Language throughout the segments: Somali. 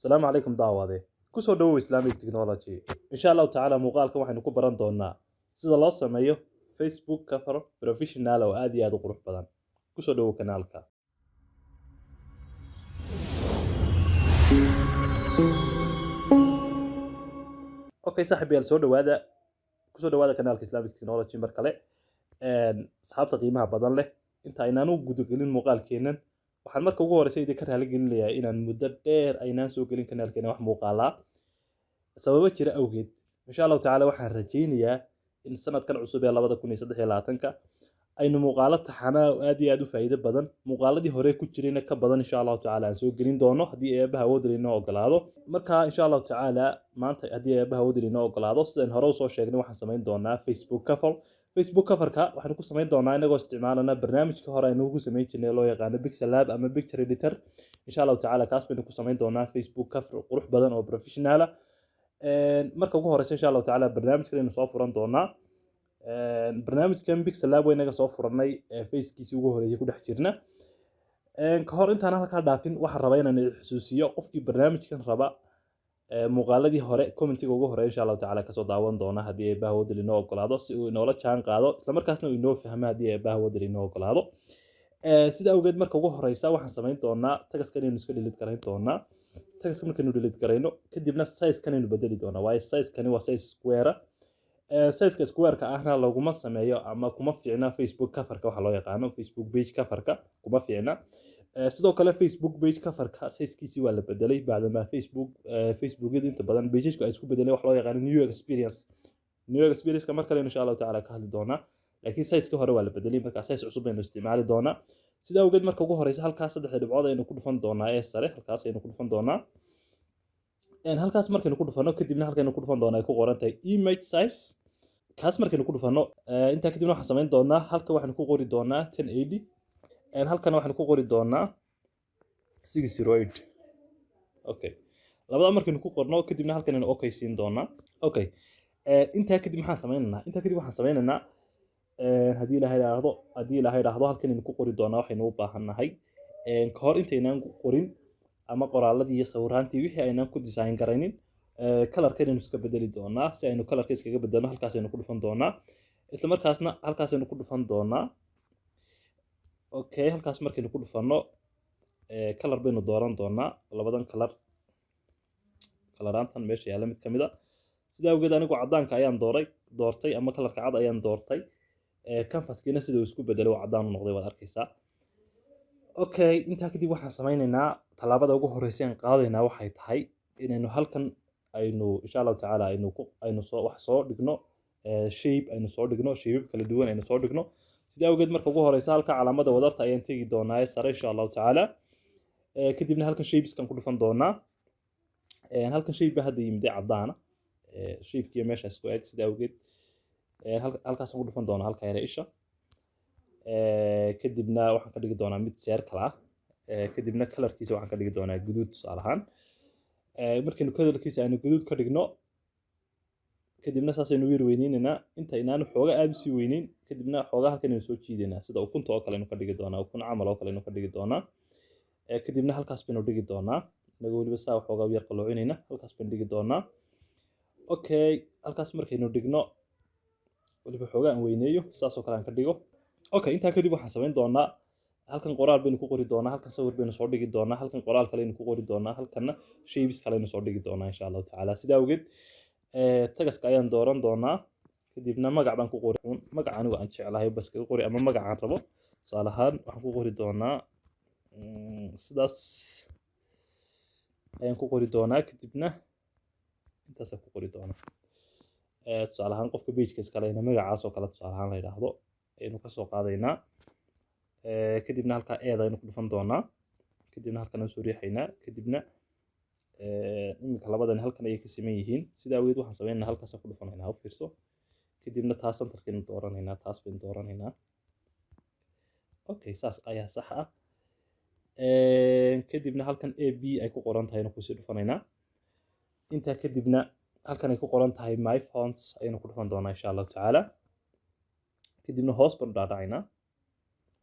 السلام عليكم دعوة كسو دو إسلامي تكنولوجي إن شاء الله تعالى مقالك waxaynu ku baran doonaa sida loo sameeyo Facebook cover professional oo aad iyo aad u qurux badan kusoo dhawow kanaalka okay saaxiibayaal soo dhawaada kanaalka Islamic Technology mar kale asxaabta qiimaha badan leh inta aynaan u gudagelin muuqaalkeenan waxaan marka ugu horreysay idin ka raali gelinayaa inaan muddo dheer aynaan soo gelin kanaalkeena wax muuqaala sababo jira awgeed insha Allah taala waxaan rajaynayaa in sanadkan cusub ee 2023 aynu muuqaalo taxanaa aad iyo aad u faa'iido badan muuqaaladii hore ku jirayna ka badan insha Allah taala aan soo gelin doono hadii eebaha awood leh ogolaado marka insha Allah taala maanta hadii eebaha awood leh ogolaado sidaan hore u soo sheegnay waxaan sameyn doonaa Facebook coverka waxaan ku sameyn doonaa inagoo isticmaalana barnaamijka hore aynu ugu sameyn jirnay loo yaqaan Pixel Lab ama Picture Editor insha Allah taala kaas baynu ku sameyn doonaa Facebook cover qurux badan oo professional marka ugu horeysa insha Allah taala barnaamijkan inuu soo furan doonaa barnaamijkan Pixel Lab waynaga soo furanay Facekiisa ugu horeeyay ku dhex jirna ka hor intaan halka dhaafin waxaan rabaa inaan xusuusiyo qofkii barnaamijkan raba muuqaaladii hore commentiga ugu horeeyay insha Allah taala ka soo daawan doona hadii ay baaha wadali noo ogolaado si uu inoola jaan qaado isla markaasna uu inoo fahmo hadii ay baaha wadali noo ogolaado sida awgeed marka ugu horeysa waxaan sameyn doonaa tagaskan inuu iska delete gareyn doonaa tagas markaynu delete gareyno kadibna size kan inuu bedeli doonaa waayo size kani waa size square size ka square ka ahna laguma sameeyo ama kuma fiicna Facebook coverka waxa loo yaqaano Facebook page coverka kuma fiicna sidoo kale Facebook page coverka size-kiisi waa la bedelay baadama Facebook inta badan pages-ku ay isku bedeleen wax loo yaqaan new experience marka kale insha Allah taala ka hadli doona laakiin size-ka hore waa la bedelay marka size cusub aynu isticmaali doona sida awgeed marka ugu horeysa halkaas saddex dhibcood aynu ku dhufan doonaa ee sare halkaas aynu ku dhufan doonaa halkaas markaynu ku dhufano kadibna halkaynu ku dhufan doonaa ay ku qoran tahay image size kaas markaynu ku dhufano inta kadibna waxaan sameyn doonaa halka waxaan ku qori doonaa 1080 halkan waxaan ku qori doonaa 608 okay labada markaynu ku qorno kadibna halkan aynu okay siin doonaa okay inta kadib waxaan sameynaynaa hadii ilaahay raahdo halkan aynu ku qori doonaa waxaynu u baahanahay ka hor intaynaan qorin ama qoraaladii iyo sawiraantii wixii aynaan ku design garaynin colorkan aynu iska bedeli doonaa si aynu colorka iskaga bedelno halkaas aynu ku dhufan doonaa isla markaasna halkaas aynu ku dhufan doonaa okay halkaas markaynu ku dhufano color baynu dooran doonaa labadan color-aantan meesha yaala mid kamid ah sida awgeed anigu cadaanka ayaan doortay ama colorka cad ayaan doortay canvas-kiina sida uu isku bedelay waa cadaan u noqday waad arkaysaa okay inta kadib waxaan sameynaynaa talaabada ugu horeysa aan qaadaynaa waxay tahay inaynu halkan aynu insha Allah taala aynu soo dhigno shape aynu soo dhigno shape kala duwan aynu soo dhigno sida awgeed marka ugu horeysa halka calaamada wadarta ayaan tagi doonaa sare insha Allah taala kadibna halkan shapes kan ku dhufan doonaa halkan shape hadda yimid cadaana shape-kiya meesha isku eeg sida awgeed halkaas aan ku dhufan doonaa halka yare isha kadibna waxaan ka dhigi doonaa mid circle ah kadibna colorkiisa waxaan ka dhigi doonaa guduud tusaale ahaan markaynu colorkiisa aynu guduud ka dhigno kadibna saas aynu yar weyneynaa inta inaanu xooga aad u sii weyneyn kadibna xooga halkan aynu soo jiideynaa sida ukunta oo kale aynu ka dhigi doonaa ukun camal oo kale aynu ka dhigi doonaa kadibna halkaas baynu dhigi doonaa inaga weliba saa xooga yar qaloocinayna halkaas baynu dhigi doonaa okay halkaas markaynu dhigno weliba xooga aan weyneeyo saas oo kale aan ka dhigo okay inta kadib waxaan sameyn doonaa halkan qoraal baynu ku qori doonaa halkan sawir baynu soo dhigi doonaa halkan qoraal kale aynu ku qori doonaa halkanna shapes kale aynu soo dhigi doonaa insha Allah taala sida awgeed tagaska ayaan dooran doonaa kadibna magac baan ku qori magac anigu aan jeclahay bas ka qori ama magac aan rabo tusaale ahaan waxaan ku qori doonaa sidaas ayaan ku qori doonaa kadibna intaas ku qori doonaa tusaale ahaan qofka page-ka iskale magacaas oo kale tusaale ahaan la yiraahdo aynu ka soo qaadaynaa kadibna halka eeda aynu ku dhufan doonaa kadibna halkan aan soo riixaynaa kadibna imika labadan halkan ay ka siman yihiin sida awgeed waxaan sameeynaa halkaas ku dhufanaynaa u fiirso kadibna taas centerkeenu dooranaynaa taas baynu dooranaynaa okay saas ayaa sax ah kadibna halkan AB ay ku qoran tahay ku sii dhufanaynaa inta kadibna halkan ay ku qoran tahay my fonts aynu ku dhufan doonaa insha Allah taala kadibna hoos baan dhaadhacaynaa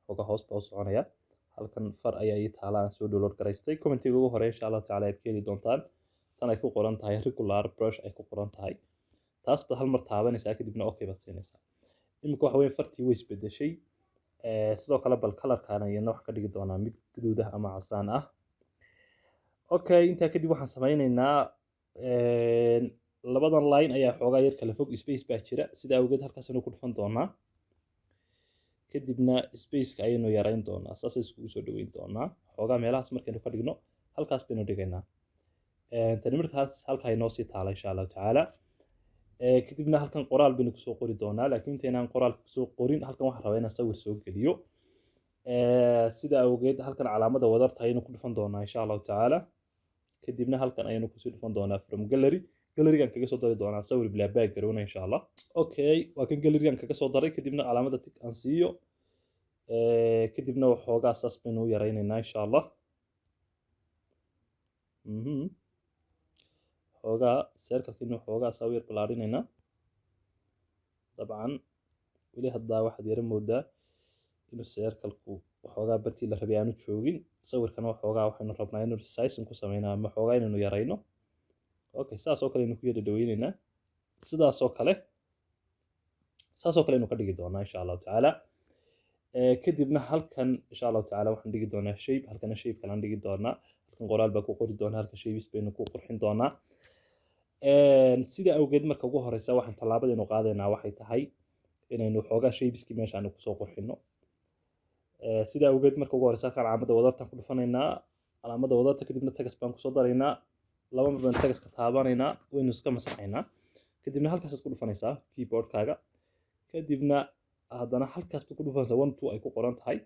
xoga hoos baa u soconaya halkan far ayaa ii taala aan soo download garaystay. Commentiga ugu hore insha allahu tacaala aad ka heli doontaan tan ay ku qoran tahay regular brush ay ku qoran tahay, taas baad hal mar taabanaysaa kadibna okay baad siinaysaa. Iminka waxa weeye fartii way isbedeshay. Sidoo kale bal kalarkaan ayadna wax ka dhigi doonaa mid guduud ah ama casaan ah. Okay, intaa kadib waxaan sameynaynaa labadan line ayaa xoogaa yar kala fog, space baa jira, sidaa awgeed halkaas aynu ku dhufan doonaa, kadibna spaceka ayaynu yarayn doonaa, saas iskugu soo dhaweyn doonaa. Xoogaa meelahaas markaynu ka dhigno halkaas baynu dhigaynaa. Tani markaas halkaa inoo sii taala insha allahu tacaala. Kadibna halkan qoraal baynu kusoo qori doonaa, laakiin intaynaan qoraalka kusoo qorin halkan waxaan rabaa inaan sawir soo geliyo. Sidaa awgeed halkan calaamada wadarta ayaynu ku dhufan doonaa insha allahu tacaala. kadibna halkan ayaynu kusii dhufan doonaa from gallery. Gallerygan kaga soo dari doonaa sawir bilaa background insha Allah. Okay, waa kan gallerygan kaga soo daray, kadibna calaamada tick aan siiyo. Kadibna waxoogaa saas baynu u yaraynaynaa insha Allah. xoogaa circle-kiina waxoogaa saa u yar ballaarinaynaa. dabcan weli haddaa waxaad yara moodaa inuu circle-ku waxoogaa bartii la rabay aanu joogin. sawirkana waxoogaa waxaynu rabnaa inuu resizing ku sameynaa ama waxoogaa inaynu yarayno. Okay, saas oo kale aynu ku yara dhaweynaynaa. sidaas oo kale aynu ka dhigi doonaa insha allahu tacaala. kadibna halkan insha allahu tacaala waxaan dhigi doonaa shape, halkana shape kalaan dhigi doonaa, halkan qoraal baa ku qori doonaa, halka shapes baynu ku qurxin doonaa. sida awgeed marka ugu horeysa waxaan tallaabadaynu qaadaynaa waxay tahay inaynu xoogaa shapeski meesha aanu kusoo qurxino. sida awgeed marka ugu horeysa halkan calaamada wadartaan ku dhufanaynaa, calaamada wadarta kadibna tagas baan kusoo daraynaa, laba mar baan tagaska taabanaynaa, waynu iska masaxaynaa. kadibna halkaas ku dhufanaysaa keyboardkaaga, kadibna haddana halkaas baad ku dhufanaysaa 1 2 ay ku qoran tahay.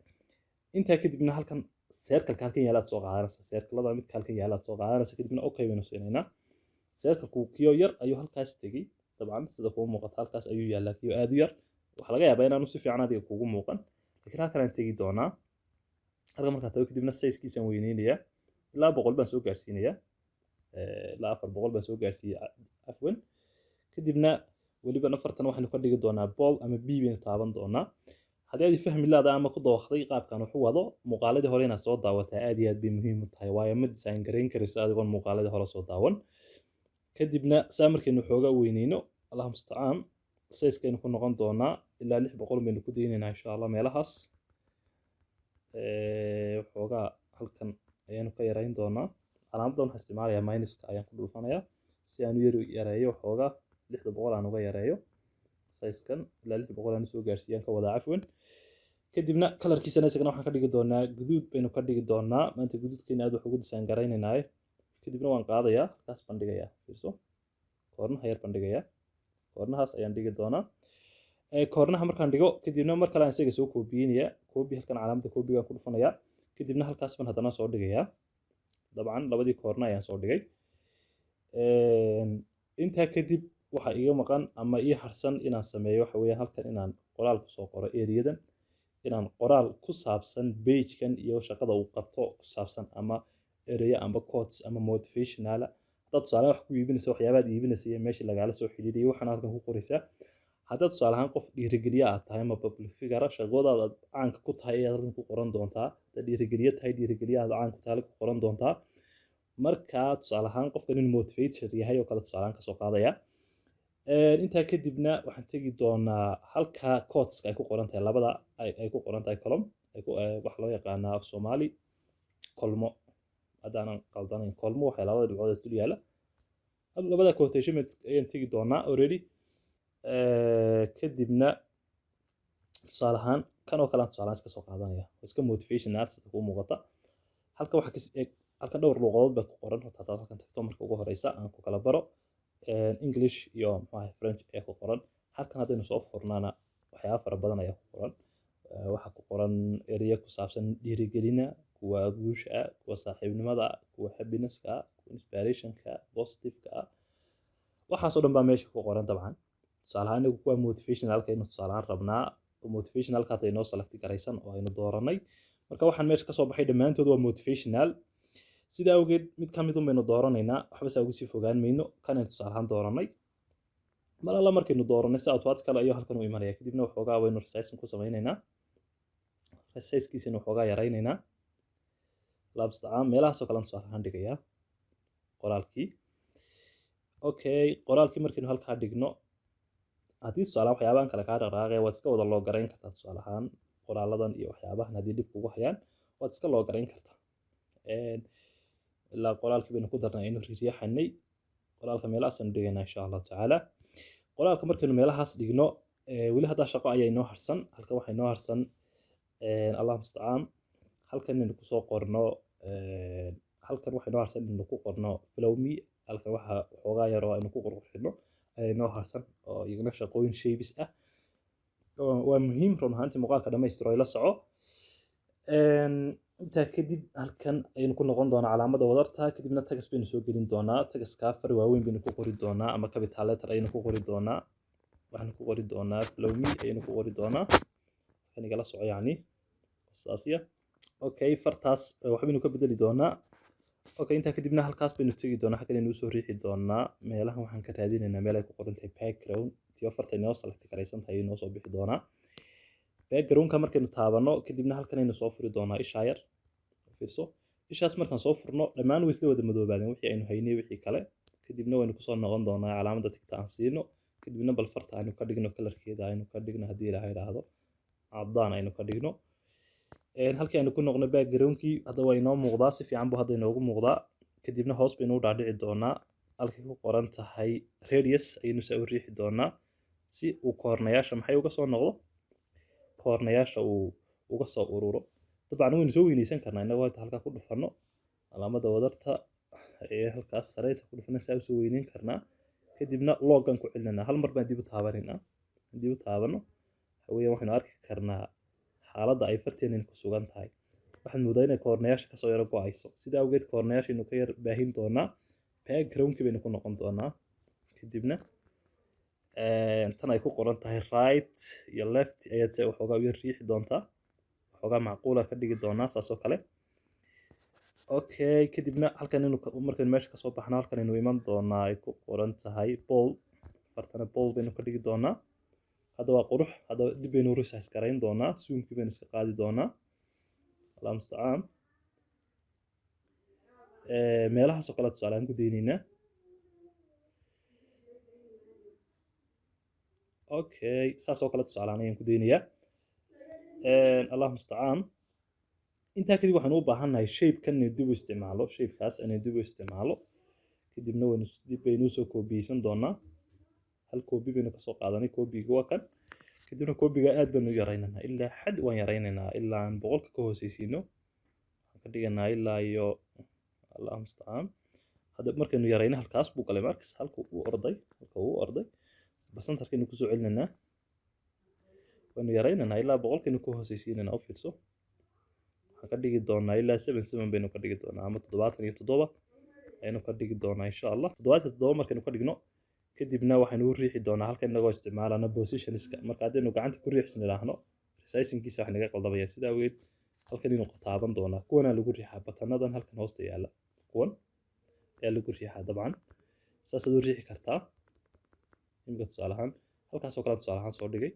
intaa kadibna halkan circle-ka halkan yaalaad soo qaadanaysaa, circle-lada midka halkan yaalaad soo qaadanaysaa, kadibna okay baynu siinaynaa. circle-ku kiyo yar ayuu halkaas tegey, dabcan sida kugu muuqata halkaas ayuu yaalaa kiyo aad u yar. waxaa laga yaabaa inaanu si fiican adiga kugu muuqan, laakiin halkan aan tegi doonaa. halkan markaan tago kadibna size-kiisaan weyneynayaa ilaa 100 baan soo gaarsiinayaa, ilaa 400 baan soo gaarsiiyey afwan. kadibna weliba nafartan waxaynu ka dhigi doonaa bold ama b baynu taaban doonaa. haddii aad fahmi laada ama ku dawaqday qaabkan wuxuu wado, muuqaaladii hore inaad soo daawataa aad iyo aad bay muhiim u tahay, waayo ma design garayn karaysa adigoon muuqaaladii hore soo daawan. kadibna saa markaynu xoogaa weyneyno, allahu mustacaan, size-kaynu ku noqon doonaa ilaa 600 baynu ku daynaynaa insha Allah meelahaas. waxoogaa halkan ayaanu ka yarayn doonaa. calaamadda waxaan isticmaalayaa minuska ayaan ku dhufanayaa si aan u yareeyo waxoogaa 600 aan uga yareeyo size-kan ilaa 600 aan soo gaarsiiyaan ka wada afwan. kadibna kalarkiisana isagana waxaan ka dhigi doonaa guduud baynu ka dhigi doonaa. maanta guduudkeena aad wax ugu design garaynaynaa. kadibna waan qaadayaa, halkaas baan dhigayaa, fiirso, koornaha yar baan dhigayaa, koornahaas ayaan dhigi doonaa. koornaha markaan dhigo kadibna mar kale aan isaga soo koobiyeynayaa, koobi halkan calaamada koobiga ku dhufanayaa, kadibna halkaas baan haddana soo dhigayaa. dabcan labadii koorna ayaan soo dhigay. intaa kadib waxa iga maqan ama ii harsan inaan sameeyo waxa weeyaan halkan inaan qoraal ku soo qoro eriyadan, inaan qoraal ku saabsan page-kan iyo shaqada uu qabto ku saabsan, ama ereya ama quotes ama motivational. haddaad tusaale wax ku iibinayso, waxyaabaad iibinaysa iyo meeshii lagaala soo xidhiidhiyay waxaan halkan ku qoraysaa. haddaad tusaale ahaan qof dhiirigeliye aad tahay ama public figure, shaqadaada aad caanka ku tahay ayaad halkan ku qoran doontaa. haddaad dhiirigeliye tahay, dhiirigeliye aad caan ku tahay halkan ku qoran doontaa. marka tusaale ahaan qofkan inuu motivator yahay oo kale tusaale ahaan kasoo qaadaya. intaa kadibna waxaan tegi doonaa halka quoteska ay ku qoran tahay, labada ay ku qoran tahay column, wax loo yaqaana af Soomaali kolmo, haddaanan qaldanayn kolmo waxay labada dhibcood isdul yaala. labada quotation ayaan tegi doonaa already. kadibna tusaale ahaan kan oo kale aan tusaale ahaan iska soo qaadanaya, iska motivational sida kuu muuqata. halka waxa halkan dhowr luqadood baa ku qoran, haddaad halkan tagto marka ugu horeysa aan ku kala baro. English iyo French ayaa ku qoran. halkan haddaynu soo furnaana waxyaaba fara badan ayaa ku qoran. waxaa ku qoran ereyo ku saabsan dhiirigelina, kuwa guusha, kuwa saaxiibnimada, kuwa happiness-ka, kuwa inspiration-ka, positive-ka. waxaasoo dhan baa meesha ku qoran. dabcan tusaale ahaan inagu kuwa motivational-ka aynu tusaale ahaan rabnaa, motivational-ka hadda inoo select garaysan oo aynu dooranay. marka waxaan meesha kasoo baxay dhammaantood waa motivational. sida awgeed mid ka mid un baynu dooranaynaa, waxba saa ugu sii fogaan mayno, kanaynu tusaale ahaan dooranay. mar alla markaynu dooranay si automatically ayuu halkan u imanaya. kadibna waxoogaa waynu resizing ku sameynaynaa, resize-kiisana waxoogaa yaraynaynaa. الله mustacaan meelahaasoo kale aan tusaale ahaan dhigayaa qoraalkii. Okay, qoraalkii markaynu halkaa dhigno haddii tusaale ahaan waxyaabahan kale kaa dhaqaaqaya waad iska wada loo garayn kartaa tusaale ahaan qoraaladan iyo waxyaabahan haddii dhib kugu hayaan waad iska loo garayn kartaa. ilaa qoraalkii baynu ku darnay aynu riixanay qoraalka meelahaasaan dhigaynaa insha allahu tacaala. qoraalka markaynu meelahaas dhigno weli haddaa shaqo ayaa inoo harsan. halkan waxaa inoo harsan allah mustacaan halkan inaynu kusoo qorno halkan waxaa inoo harsan inaynu ku qorno follow me. halkan waxaa waxoogaa yar oo aynu ku qurqurxino ayaa inoo harsan oo iyagana shaqooyin shapes ah waa muhiim run ahaantii muuqaalka dhammaystiro ila soco. intaa kadib halkan ayaynu ku noqon doonaa calaamada wadarta, kadibna tagas baynu soo gelin doonaa. tagaska far waaweyn baynu ku qori doonaa ama capital letter ayaynu ku qori doonaa. waxaan ku qori doonaa follow me ayaynu ku qori doonaa. halkan igala soco yacni saasiya. okay, fartaas waxbaynu ka bedeli doonaa. okay, intaa kadibna halkaas baynu tegi doonaa. halkan aynu usoo riixi doonaa meelahan waxaan ka raadinaynaa meel ay ku qoran tahay background tiyo farta inoo select garaysan tahay inoo soo bixi doonaa. backgroundka markaynu taabano kadibna halkan aynu soo furi doonaa ishaa yar. fiirso ishaas markaan soo furno dhammaan way isla wada madoobaadeen wixii aynu haynay wixii kale. kadibna waynu kusoo noqon doonaa calaamada tigta aan siino. kadibna bal farta aynu ka dhigno kalarkeeda aynu ka dhigno haddii ilaahay idhaahdo caddaan aynu ka dhigno. halkii aynu ku noqno backgroundkii hadda waa inoo muuqdaa si fiican buu hadda inoogu muuqdaa. kadibna hoos baynu u dhaadhici doonaa halkay ku qoran tahay radius ayaynu saa u riixi doonaa si uu koornayaasha maxay uga soo noqdo koornayaasha uu uga soo ururo. dabcan waynu soo weynaysan karnaa innagoo hadda halkaa ku dhufano calaamada wadarta ee halkaas sareynta ku dhufana saa usoo weyneyn karnaa. kadibna loogan ku celinanaa hal mar baan dib u taabanaynaa. dib u taabano waxa weeyaan waxaynu arki karnaa xaaladda ay farteenani ku sugan tahay. waxaad moodaa inay koornayaasha kasoo yaro go-ayso sidaa awgeed koornayaashaynu ka yar baahin doonaa. backgroundkii baynu ku noqon doonaa. kadibna tan ay ku qoran tahay right iyo left ayaad se waxoogaa u yar riixi doontaa. waxoogaa macquula ka dhigi doonaa saas oo kale. okay, kadibna halkan markaynu meesha kasoo baxno halkan aynu iman doonaa ay ku qoran tahay bold. fartana bold baynu ka dhigi doonaa. hadda waa qurux. hadda dib baynu resize garayn doonaa. zoomkii baynu iska qaadi doonaa. allah mustacaan meelahaas oo kale tusaale aan ku daynaynaa. okay, saas oo kale tusaale ayaan ku daynayaa. allah mustacaan intaa kadib waxaan u baahannahay shape-kan inay dib u isticmaalo. shape-kaas inay dib u isticmaalo. kadibna dib baynu usoo koobiyeysan doonaa. hal koobi baynu kasoo qaadanay. koobiga waa kan. kadibna koobiga aad baynu u yaraynaynaa ilaa xad waan yaraynaynaa ilaa aan boqolka ka hooseysiino. waxaan ka dhiganaa ilaa iyo allah mustacaan hadda markaynu yarayna halkaas buu galay markas halka uu orday basantarkaynu kusoo celinaynaa. waynu yaraynaynaa ilaa boqolkaynu ka hooseysiinaynaa. u fiirso waxaan ka dhigi doonaa ilaa 77 baynu ka dhigi doonaa ama 77 ayaynu ka dhigi doonaa insha allah. 77 markaynu ka dhigno kadibna waxaynu u riixi doonaa halkan inagoo isticmaalana positionska. marka haddaynu gacanta ku riixsan idhaahno resizingkiisa wax naga qaldamaya sidaa awgeed halkan inuu taaban doonaa. kuwanaa lagu riixaa batanadan halkan hoosta yaala kuwan ayaa lagu riixaa. dabcan saasaad u riixi kartaa. imika tusaale ahaan halkaas oo kale tusaale ahaan soo dhigay.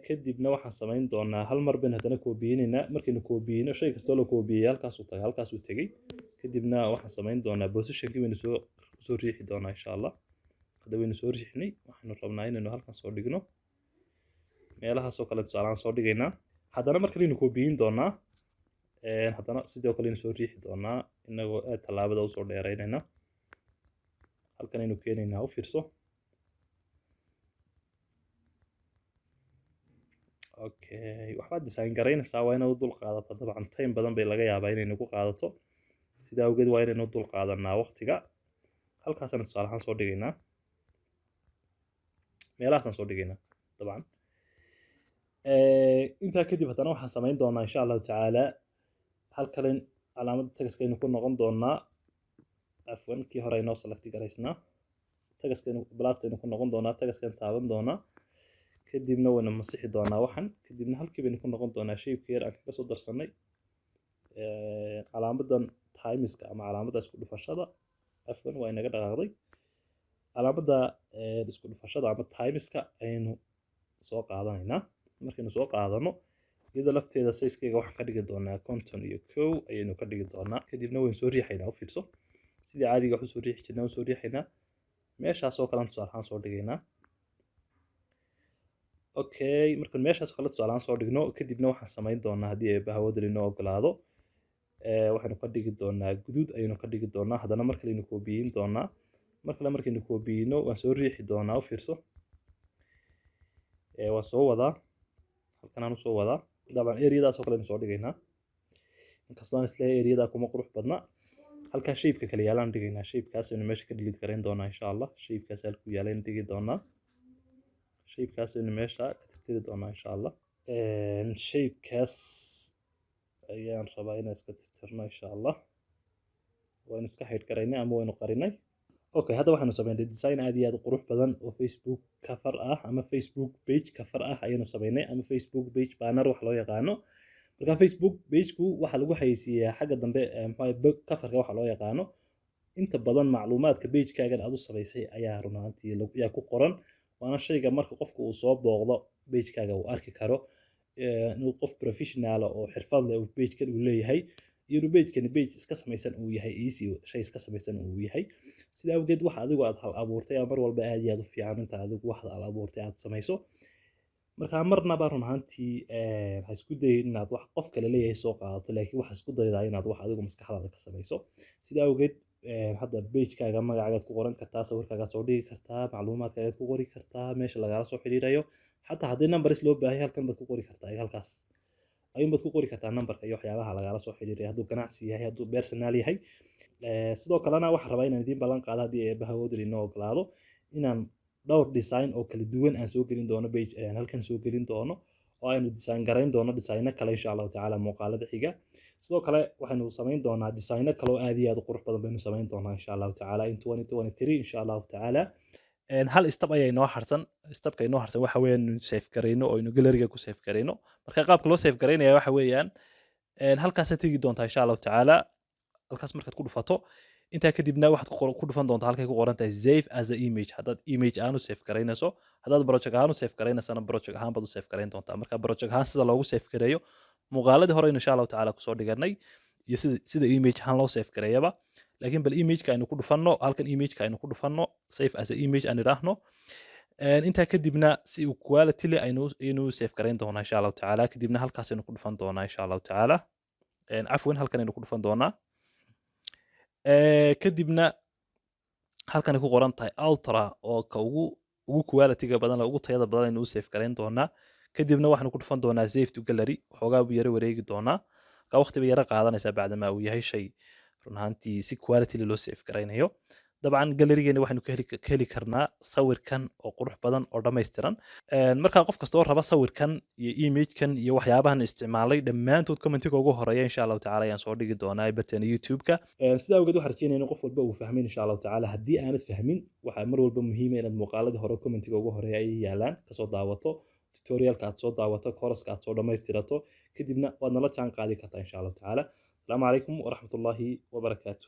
kadibna waxaan samayn doonaa hal mar baynu haddana koobiyeynaynaa. markaynu koobiyeyno shay kastoo la koobiyey halkaasuu tegay. kadibna waxaan samayn doonaa positionkii baynu soo riixi doonaa insha allah. hadda waynu soo riixnay waxaynu rabnaa inaynu halkan soo dhigno. meelahaas oo kale tusaale ahaan soo dhigaynaa. haddana markalaynu koobiyeyn doonaa. haddana sidoo kale aynu soo riixi doonaa inagoo aad tallaabada usoo dheeraynayna. halkan aynu keenaynaa. u fiirso okay, waxbaad design garaynaysaa waa inaad u dul qaadato. dabcan time badan bay laga yaabaa inay nagu qaadato sidaa awgeed waa inaynu dul qaadanaa waqtiga. halkaasaan tusaale ahaan soo dhigaynaa. meelahaasaan soo dhigaynaa. dabcan intaa kadib haddana waxaan samayn doonaa insha allahu tacaala halkan calaamada tagaskaynu ku noqon doonaa. afwan kii hore inoo select garaysnaa. tagaskaynu blastaynu ku noqon doonaa. tagaskan taaban doonaa. kadibna waynu masixi doonaa waxan. kadibna halkii baynu ku noqon doonaa shape-ka yar aan kaga soo darsanay. calaamadan timeska ama calaamada isku dhufashada afwan waa inaga dhaqaaqday. calaamada isku dhufashada ama timeska ayaynu soo qaadanaynaa. markaynu soo qaadano iyada lafteeda size-keega waxaan ka dhigi doonaa 51 ayaynu ka dhigi doonaa kadibna waynu soo riixaynaa u fiirso sidii caadiga wax u soo riixi jirnaa u soo riixaynaa meeshaas oo kale tusaale ahaan soo dhigaynaa okay markaan meeshaas kale tusaale ahaan soo dhigno kadibna waxaan samayn doonaa haddii ay bahawada inoo ogolaado waxaynu ka dhigi doonaa guduud ayaynu ka dhigi doonaa haddana mar kale aynu koobiyin doonaa mar kale markaynu koobiyino waan soo riixi doonaa u fiirso waan soo wadaa halkan aan u soo wadaa dabcan eriyadaas oo kale aynu soo dhigaynaa inkastoo aan isleeyahay eriyada kuma qurux badna halkaa shape-ka kale yaalaan dhigaynaa shape-kaas aynu meesha ka delete garayn doonaa insha allah shape-kaas halkuu yaalaynu dhigi doonaa shape-kaas aynu meesha ka tirtiri doonaa insha allah shape-kaas ayaan rabaa inaan iska tirtirno insha allah waynu iska hide garaynay ama waynu qarinay okay hadda waxaanu sameynay design aad iyo aad u qurux badan oo Facebook cover ah ama Facebook page cover ah ayaynu sameynay ama Facebook page banner wax loo yaqaano marka Facebook page-ku waxa lagu xayeysiiyaa xagga dambe cover-ka waxa loo yaqaano inta badan macluumaadka page-kaagan aad u samaysay ayaa run ahaantii yaa ku qoran waana shayga marka qofka uu soo booqdo page-kaaga uu arki karo inuu qof professional oo xirfad leh uu page-kan uu leeyahay iyo inuu page-kan page iska samaysan uu yahay easy shay iska samaysan uu yahay sida awgeed waxa adigu aad hal abuurtay mar walba aad iyo aad u fiican inta adigu wax hal abuurtay aad samayso marka marnaba run ahaantii ha isku dayin inaad wax qof kale leeyahay soo qaadato laakiin waxa isku daydaa inaad wax adigu maskaxdaada ka samayso sida awgeed hadda page-kaaga magacaaga ku qoran kartaa sawirkaaga soo dhigi kartaa macluumaadkaaga ku qori kartaa meesha lagala soo xiriirayo xataa haddii numbers loo baahay halkan baad ku qori kartaa halkaas ayuun baad ku qori kartaa numberka iyo waxyaabaha lagala soo xiriiray hadduu ganacsi yahay hadduu personal yahay sidoo kalena waxaan rabaa inaan idiin ballan qaado haddii bahawooda inoo ogolaado inaan dhowr design oo kala duwan aan soo gelin doono page ayaan halkan soo gelin doono oo aynu design garayn doono designo kale insha allahu tacaala muuqaalada xiga sidoo kale waxaynu samayn doonaa designo kale oo aad iyo aad u qurux badan baynu samayn doonaa insha allahu tacaala in 2023 insha allahu tacaala hal step ayaa inoo harsan stepka inoo harsan waxa weeyaan inuu save garayno oo inuu galeriga ku save garayno marka qaabka loo save garaynaya waxa weeyaan halkaas aad tegi doontaa insha allahu tacaala halkaas markaad ku dhufato intaa kadibna waxaad ku dhufan doontaa halkay ku qoran tahay save as a image haddaad image ahaan u save garaynayso haddaad project ahaan u save garaynaysana project ahaan baad u save garayn doontaa marka project ahaan sida loogu save gareeyo muuqaaladii hore insha allahu tacaala kusoo dhiganay iyo sida image ahaan loo save gareeyaba laakiin bal image-ka aynu ku dhufanno halkan image-ka aynu ku dhufanno save as a image aan idhaahno intaa kadibna si uu quality leh aynu save garayn doonaa insha allahu tacaala kadibna halkaas aynu ku dhufan doonaa insha allahu tacaala cafwan halkan aynu ku dhufan doonaa kadibna halkan ay ku qoran tahay ultra oo ka ugu quality-ga badan ugu tayada badan aynu u save garayn doonaa kadibna waxaanu ku dhufan doonaa save to gallery waxoogaa buu yara wareegi doonaa ka waqti bay yara qaadanaysaa bacdama uu yahay shay run ahaantii si quality loo save garaynayo dabcan galerigeena waxaynu ka heli karnaa sawirkan oo qurux badan oo dhammaystiran markaa qof kasta oo raba sawirkan iyo image-kan iyo waxyaabahan isticmaalay dhammaantood commentiga ugu horeeya insha allahu tacaala ayaan soo dhigi doonaa barteena youtube-ka sidaa awgeed waxaan rajeynaya in qof walba uu fahmin insha allahu tacaala haddii aanad fahmin waxaa mar walba muhiima inaad muuqaaladii hore commentiga ugu horeeya ay yaalaan kasoo daawato tutorialka aad soo daawato course-ka aad soo dhammaystirato kadibna waad nala jaan qaadi kartaa insha allahu tacaala السلام عليكم ورحمة الله وبركاته